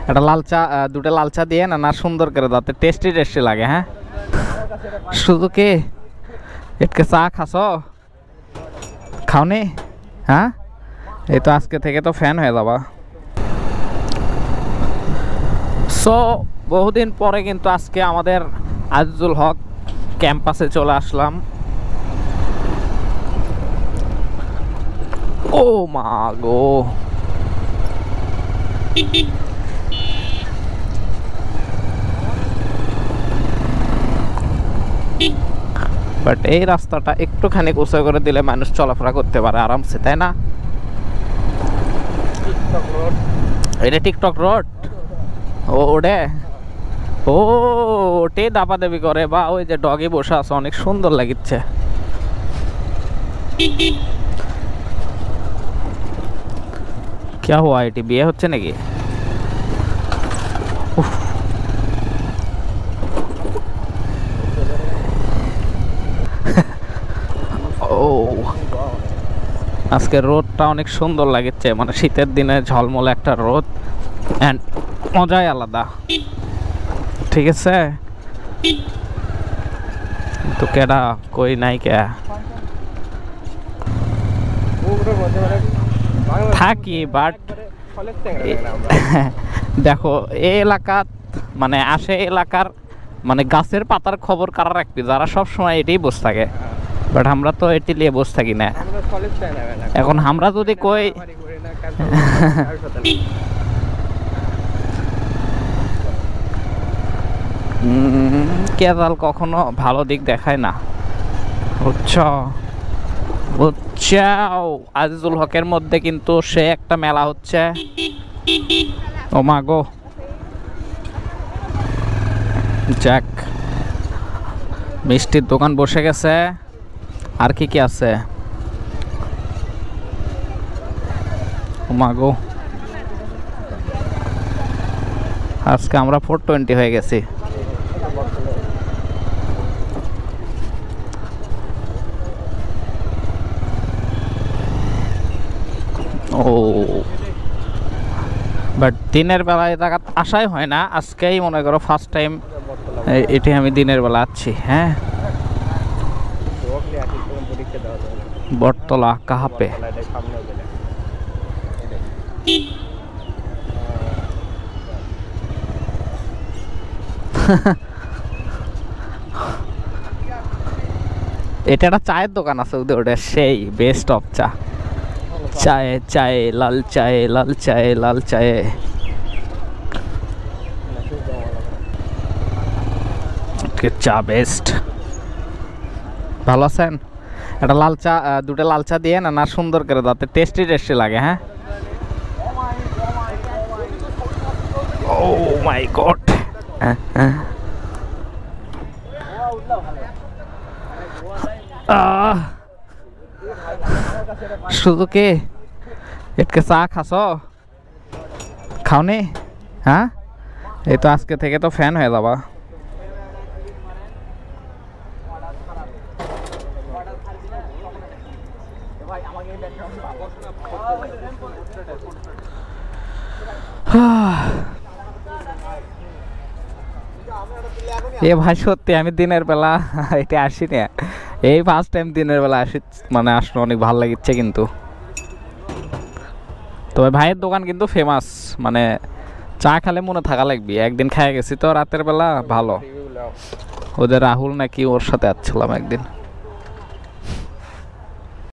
একটা লাল চা, দুটো লাল চা দিয়ে না, না সুন্দর করে যাতে টেস্টি টেস্টি লাগে। হ্যাঁ, শুধু কি একটু চা খাস, খাওনি? হ্যাঁ, এই তো আজকে থেকে তো ফ্যান হয়ে যাবা। সো বহুদিন পরে কিন্তু আজকে আমাদের আজিজুল হক ক্যাম্পাসে চলে আসলাম। ও মা গো, বাট এই রাস্তাটা একটুখানি উঁচু করে দিলে মানুষ চলাফেরা করতে পারে আরামসে, তাই না? এটা টিকটক রোড। ও ওডে, ও ওটে দাপা দাবি করে, বা ওই যে ডগে বসে আছে, অনেক সুন্দর লাগিচ্ছে। क्या हुआ, এটি বিয়ে হচ্ছে নাকি? ও আজকে রোদটা অনেক সুন্দর লাগছে, মানে শীতের দিনে ঝলমলে একটা রোদ, এন্ড মজাই আলাদা। ঠিক আছে, তো কেডা কই নাই কে থাকি, বাট দেখো এই এলাকা মানে আসে এলাকার মানে গাছের পাতার খবর কারা রাখবি, যারা সব সময় এটাই বসে থাকে। বাট আমরা তো এটি নিয়ে বসে থাকি না। এখন আমরা যদি কই কেজাল কখনো ভালো দিক দেখায় না, বুঝছো? বুঝছাও, আজিজুল হকের মধ্যে কিন্তু সে একটা মেলা হচ্ছে। ও মা গো, যাক, মিষ্টির দোকান বসে গেছে। আর কি কি আছে? ও মা গো, আজকে আমরা 420 হয়ে গেছি। ও বাট দিনের বেলায় জায়গা আসাই হয় না, আজকেই মনে করো ফার্স্ট টাইম এটি আমি দিনের বেলা আছি। হ্যাঁ, বটতলা কাহাপে? এটা একটা চায়ের দোকান আছে ওদের, ওটা সেই বেস্ট অফ চা। চায়ে চায়ে লাল চায়ে, লাল চায়ে, লাল চায়ে। চা বেস্ট। ভালো আছেন? একটা লাল চা, দুটো লাল চা দিয়ে না, না সুন্দর করে যাতে টেস্টি টেস্টি লাগে। হ্যাঁ, ও মাই গড, শুধু কি একটু চা খাস, খাওনি? হ্যাঁ, এই তো আজকে থেকে তো ফ্যান হয়ে যাবা। এ ভাই সত্যি আমি দিনের বেলা এটা আসি না, এই ফার্স্ট টাইম দিনের বেলা আসি, মানে আসলে অনেক ভালো লাগছে। কিন্তু তবে ভাইয়ের দোকান কিন্তু ফেমাস, মানে চা খেলে মনে থাকা লাগবে। একদিন খেয়ে গেছি তো রাতের বেলা, ভালো। ওদের রাহুল নাকি ওর সাথে আসছিলাম একদিন।